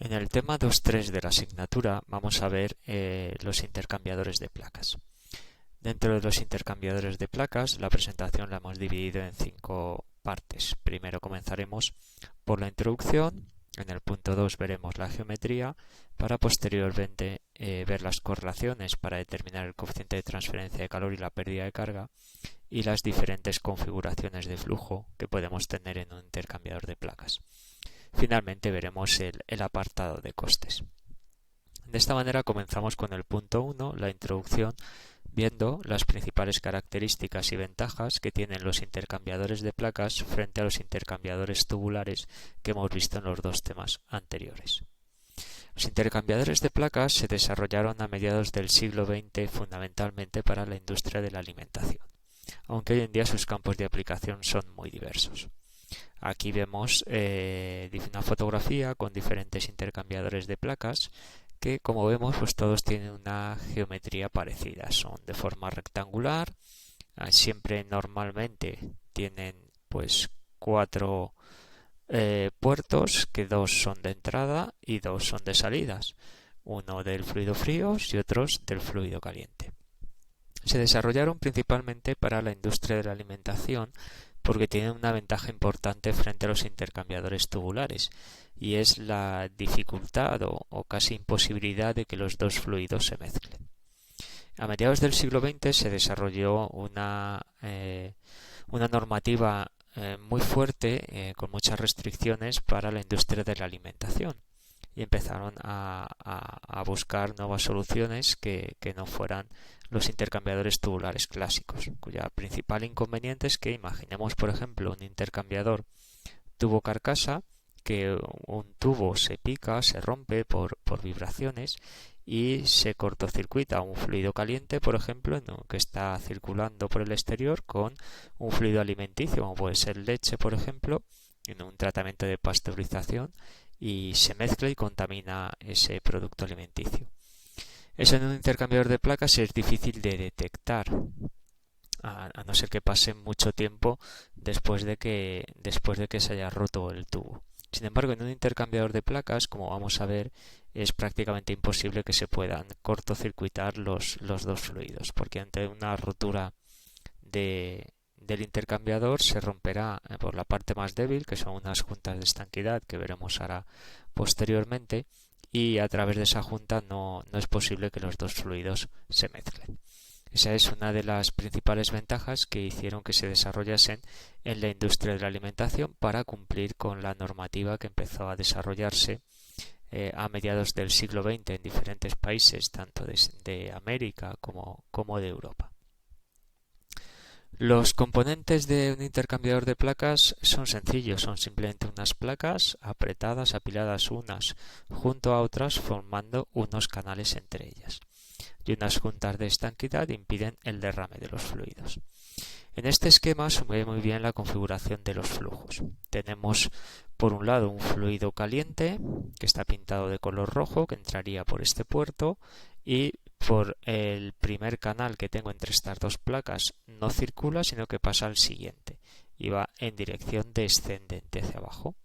En el tema 2.3 de la asignatura vamos a ver los intercambiadores de placas. Dentro de los intercambiadores de placas, la presentación la hemos dividido en 5 partes. Primero comenzaremos por la introducción. En el punto 2 veremos la geometría para posteriormente ver las correlaciones para determinar el coeficiente de transferencia de calor y la pérdida de carga y las diferentes configuraciones de flujo que podemos tener en un intercambiador de placas. Finalmente veremos el apartado de costes. De esta manera comenzamos con el punto 1, la introducción, viendo las principales características y ventajas que tienen los intercambiadores de placas frente a los intercambiadores tubulares que hemos visto en los dos temas anteriores. Los intercambiadores de placas se desarrollaron a mediados del siglo XX fundamentalmente para la industria de la alimentación, aunque hoy en día sus campos de aplicación son muy diversos. Aquí vemos una fotografía con diferentes intercambiadores de placas que, como vemos, pues todos tienen una geometría parecida. Son de forma rectangular, siempre normalmente tienen pues 4 puertos, que 2 son de entrada y 2 son de salidas, uno del fluido frío y otros del fluido caliente. Se desarrollaron principalmente para la industria de la alimentación porque tienen una ventaja importante frente a los intercambiadores tubulares, y es la dificultad o casi imposibilidad de que los dos fluidos se mezclen. A mediados del siglo XX se desarrolló una normativa muy fuerte, con muchas restricciones para la industria de la alimentación, y empezaron a buscar nuevas soluciones que no fueran los intercambiadores tubulares clásicos, cuya principal inconveniente es que imaginemos, por ejemplo, un intercambiador tubo-carcasa, que un tubo se pica, se rompe por vibraciones y se cortocircuita un fluido caliente, por ejemplo, que está circulando por el exterior con un fluido alimenticio, como puede ser leche, por ejemplo, en un tratamiento de pasteurización, y se mezcla y contamina ese producto alimenticio. Eso en un intercambiador de placas es difícil de detectar, a no ser que pase mucho tiempo después de que se haya roto el tubo. Sin embargo, en un intercambiador de placas, como vamos a ver, es prácticamente imposible que se puedan cortocircuitar los dos fluidos, porque ante una rotura del intercambiador se romperá por la parte más débil, que son unas juntas de estanquidad que veremos ahora posteriormente, y a través de esa junta no es posible que los dos fluidos se mezclen. Esa es una de las principales ventajas que hicieron que se desarrollasen en la industria de la alimentación para cumplir con la normativa que empezó a desarrollarse a mediados del siglo XX en diferentes países, tanto de América como de Europa. Los componentes de un intercambiador de placas son sencillos, son simplemente unas placas apretadas, apiladas unas junto a otras, formando unos canales entre ellas, y unas juntas de estanquidad impiden el derrame de los fluidos. En este esquema se ve muy bien la configuración de los flujos. Tenemos por un lado un fluido caliente que está pintado de color rojo, que entraría por este puerto, y por el primer canal que tengo entre estas dos placas no circula, sino que pasa al siguiente y va en dirección descendente hacia abajo.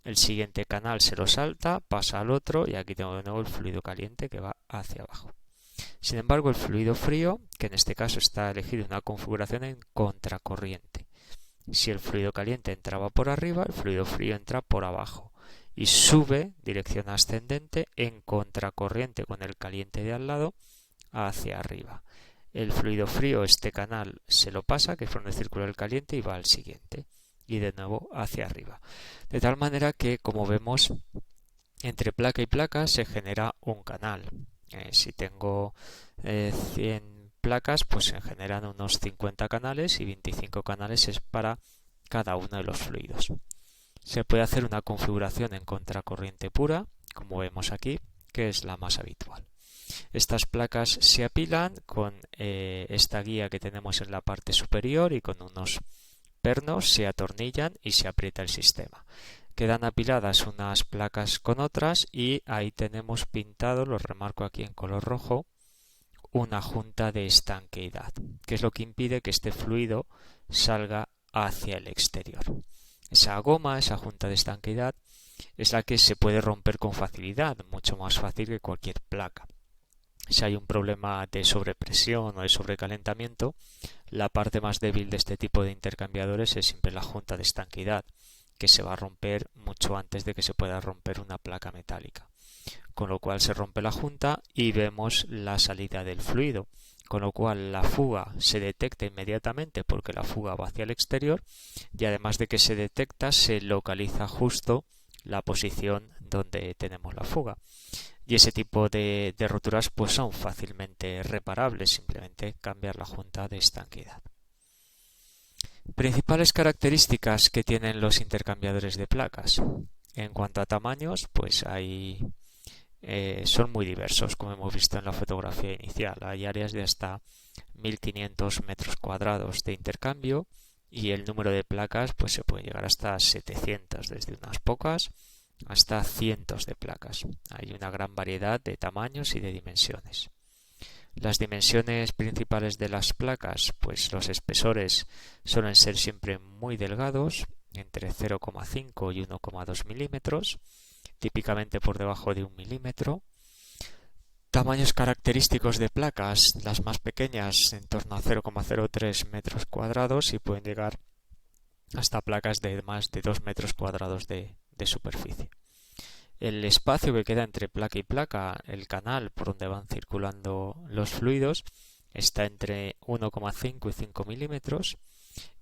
El siguiente canal se lo salta, pasa al otro, y aquí tengo de nuevo el fluido caliente que va hacia abajo. Sin embargo, el fluido frío, que en este caso está elegido una configuración en contracorriente. Si el fluido caliente entraba por arriba, el fluido frío entra por abajo y sube dirección ascendente en contracorriente con el caliente de al lado hacia arriba. El fluido frío, este canal se lo pasa, que es por donde circula el caliente, y va al siguiente y de nuevo hacia arriba. De tal manera que, como vemos, entre placa y placa se genera un canal. Si tengo 100 placas, pues se generan unos 50 canales, y 25 canales es para cada uno de los fluidos. Se puede hacer una configuración en contracorriente pura, como vemos aquí, que es la más habitual. Estas placas se apilan con esta guía que tenemos en la parte superior, y con unos pernos se atornillan y se aprieta el sistema. Quedan apiladas unas placas con otras, y ahí tenemos pintado, lo remarco aquí en color rojo, una junta de estanqueidad, que es lo que impide que este fluido salga hacia el exterior. Esa goma, esa junta de estanqueidad, es la que se puede romper con facilidad, mucho más fácil que cualquier placa. Si hay un problema de sobrepresión o de sobrecalentamiento, la parte más débil de este tipo de intercambiadores es siempre la junta de estanquidad, que se va a romper mucho antes de que se pueda romper una placa metálica. Con lo cual se rompe la junta y vemos la salida del fluido, con lo cual la fuga se detecta inmediatamente porque la fuga va hacia el exterior y además de que se detecta se localiza justo la posición donde tenemos la fuga. Y ese tipo de roturas pues son fácilmente reparables, simplemente cambiar la junta de estanquidad. Principales características que tienen los intercambiadores de placas. En cuanto a tamaños, pues son muy diversos, como hemos visto en la fotografía inicial. Hay áreas de hasta 1500 metros cuadrados de intercambio y el número de placas pues se puede llegar hasta 700, desde unas pocas hasta cientos de placas. Hay una gran variedad de tamaños y de dimensiones. Las dimensiones principales de las placas, pues los espesores suelen ser siempre muy delgados, entre 0,5 y 1,2 milímetros, típicamente por debajo de 1 milímetro. Tamaños característicos de placas, las más pequeñas en torno a 0,03 metros cuadrados y pueden llegar hasta placas de más de 2 metros cuadrados de superficie. El espacio que queda entre placa y placa, el canal por donde van circulando los fluidos, está entre 1,5 y 5 milímetros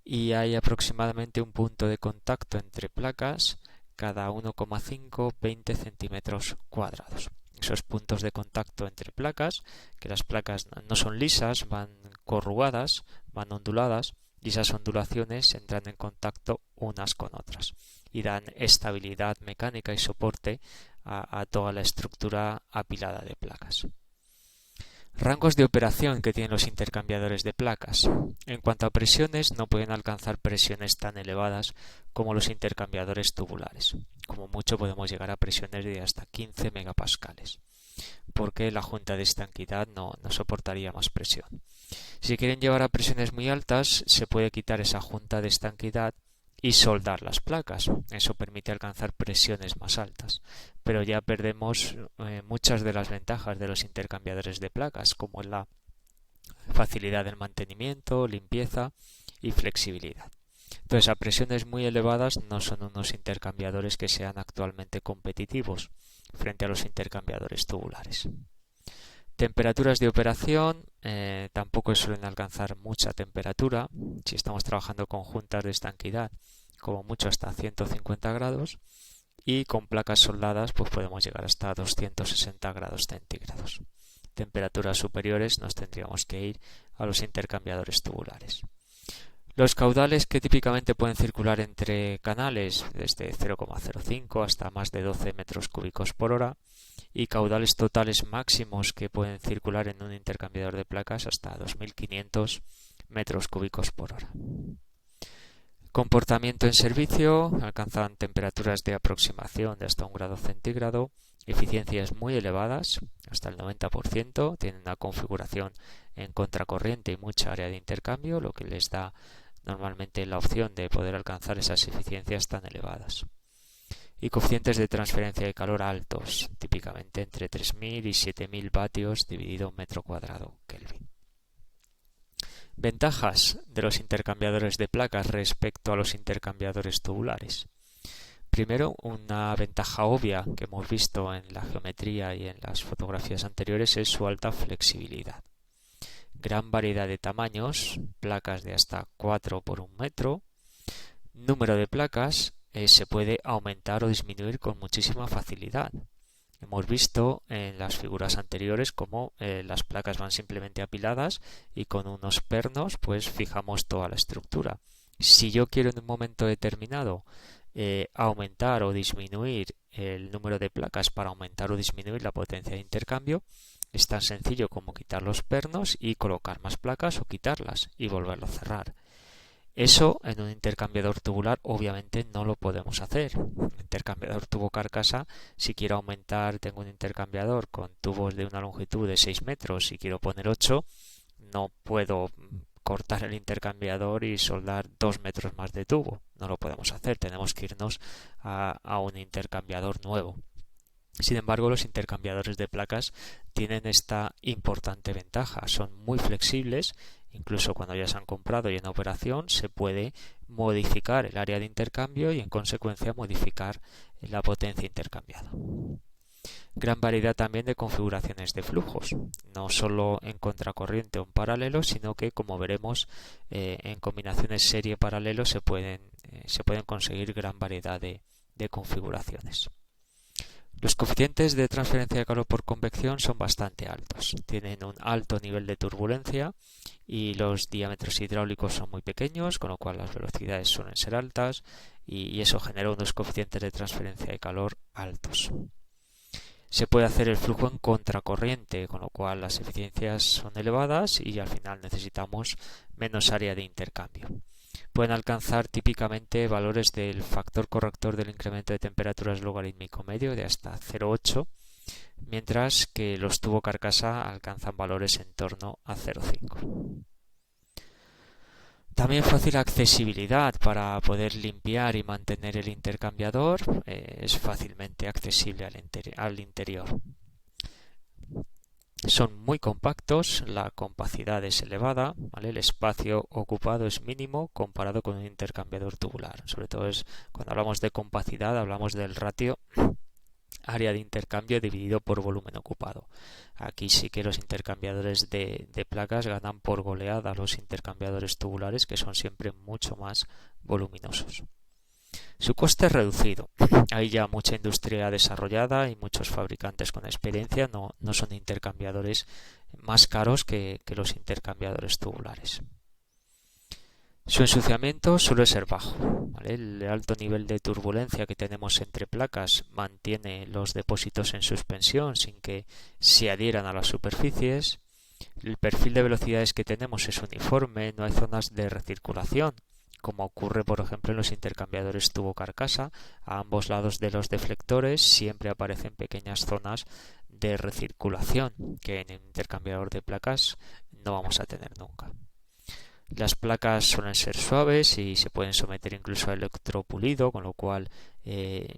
y hay aproximadamente un punto de contacto entre placas cada 1,5-20 centímetros cuadrados. Esos puntos de contacto entre placas, que las placas no son lisas, van corrugadas, van onduladas, y esas ondulaciones entran en contacto unas con otras y dan estabilidad mecánica y soporte a toda la estructura apilada de placas. Rangos de operación que tienen los intercambiadores de placas. En cuanto a presiones, no pueden alcanzar presiones tan elevadas como los intercambiadores tubulares. Como mucho podemos llegar a presiones de hasta 15 megapascales, porque la junta de estanquidad no soportaría más presión. Si quieren llevar a presiones muy altas, se puede quitar esa junta de estanquidad y soldar las placas. Eso permite alcanzar presiones más altas, pero ya perdemos muchas de las ventajas de los intercambiadores de placas, como la facilidad del mantenimiento, limpieza y flexibilidad. Entonces, a presiones muy elevadas no son unos intercambiadores que sean actualmente competitivos frente a los intercambiadores tubulares. Temperaturas de operación, tampoco suelen alcanzar mucha temperatura. Si estamos trabajando con juntas de estanquidad, como mucho hasta 150 grados, y con placas soldadas pues podemos llegar hasta 260 grados centígrados. Temperaturas superiores nos tendríamos que ir a los intercambiadores tubulares. Los caudales que típicamente pueden circular entre canales desde 0,05 hasta más de 12 metros cúbicos por hora, y caudales totales máximos que pueden circular en un intercambiador de placas hasta 2500 metros cúbicos por hora. Comportamiento en servicio: alcanzan temperaturas de aproximación de hasta 1 grado centígrado, eficiencias muy elevadas, hasta el 90%, tienen una configuración en contracorriente y mucha área de intercambio, lo que les da normalmente la opción de poder alcanzar esas eficiencias tan elevadas. Y coeficientes de transferencia de calor altos, típicamente entre 3000 y 7000 vatios dividido metro cuadrado Kelvin. Ventajas de los intercambiadores de placas respecto a los intercambiadores tubulares. Primero, una ventaja obvia que hemos visto en la geometría y en las fotografías anteriores es su alta flexibilidad. Gran variedad de tamaños, placas de hasta 4 por 1 metro. Número de placas se puede aumentar o disminuir con muchísima facilidad. Hemos visto en las figuras anteriores cómo las placas van simplemente apiladas y con unos pernos pues fijamos toda la estructura. Si yo quiero en un momento determinado aumentar o disminuir el número de placas para aumentar o disminuir la potencia de intercambio, es tan sencillo como quitar los pernos y colocar más placas o quitarlas y volverlo a cerrar. Eso en un intercambiador tubular obviamente no lo podemos hacer. Un intercambiador tubo carcasa, si quiero aumentar, tengo un intercambiador con tubos de una longitud de 6 metros y quiero poner 8, no puedo cortar el intercambiador y soldar 2 metros más de tubo. No lo podemos hacer, tenemos que irnos a un intercambiador nuevo. Sin embargo, los intercambiadores de placas tienen esta importante ventaja. Son muy flexibles, incluso cuando ya se han comprado y en operación se puede modificar el área de intercambio y en consecuencia modificar la potencia intercambiada. Gran variedad también de configuraciones de flujos, no solo en contracorriente o en paralelo, sino que, como veremos, en combinaciones serie-paralelo se pueden conseguir gran variedad de configuraciones. Los coeficientes de transferencia de calor por convección son bastante altos, tienen un alto nivel de turbulencia y los diámetros hidráulicos son muy pequeños, con lo cual las velocidades suelen ser altas y eso genera unos coeficientes de transferencia de calor altos. Se puede hacer el flujo en contracorriente, con lo cual las eficiencias son elevadas y al final necesitamos menos área de intercambio. Pueden alcanzar típicamente valores del factor corrector del incremento de temperaturas logarítmico medio de hasta 0,8, mientras que los tubo carcasa alcanzan valores en torno a 0,5. También fácil accesibilidad para poder limpiar y mantener el intercambiador, es fácilmente accesible al interior. Son muy compactos, la compacidad es elevada, ¿vale? El espacio ocupado es mínimo comparado con un intercambiador tubular. Sobre todo cuando hablamos de compacidad hablamos del ratio área de intercambio dividido por volumen ocupado. Aquí sí que los intercambiadores de placas ganan por goleada a los intercambiadores tubulares, que son siempre mucho más voluminosos. Su coste es reducido. Hay ya mucha industria desarrollada y muchos fabricantes con experiencia. No son intercambiadores más caros que los intercambiadores tubulares. Su ensuciamiento suele ser bajo, ¿vale? El alto nivel de turbulencia que tenemos entre placas mantiene los depósitos en suspensión sin que se adhieran a las superficies. El perfil de velocidades que tenemos es uniforme, no hay zonas de recirculación, como ocurre por ejemplo en los intercambiadores tubo-carcasa. A ambos lados de los deflectores siempre aparecen pequeñas zonas de recirculación que en el intercambiador de placas no vamos a tener nunca. Las placas suelen ser suaves y se pueden someter incluso a electropulido, con lo cual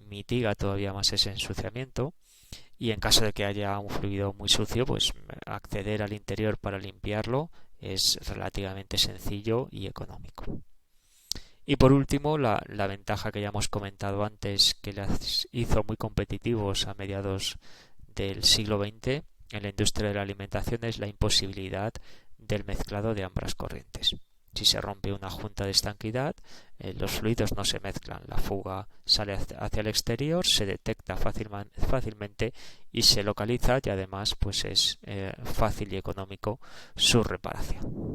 mitiga todavía más ese ensuciamiento. Y en caso de que haya un fluido muy sucio, pues acceder al interior para limpiarlo es relativamente sencillo y económico. Y por último, la ventaja que ya hemos comentado antes, que las hizo muy competitivos a mediados del siglo XX en la industria de la alimentación, es la imposibilidad del mezclado de ambas corrientes. Si se rompe una junta de estanquidad, los fluidos no se mezclan, la fuga sale hacia el exterior, se detecta fácilmente y se localiza, y además pues es fácil y económico su reparación.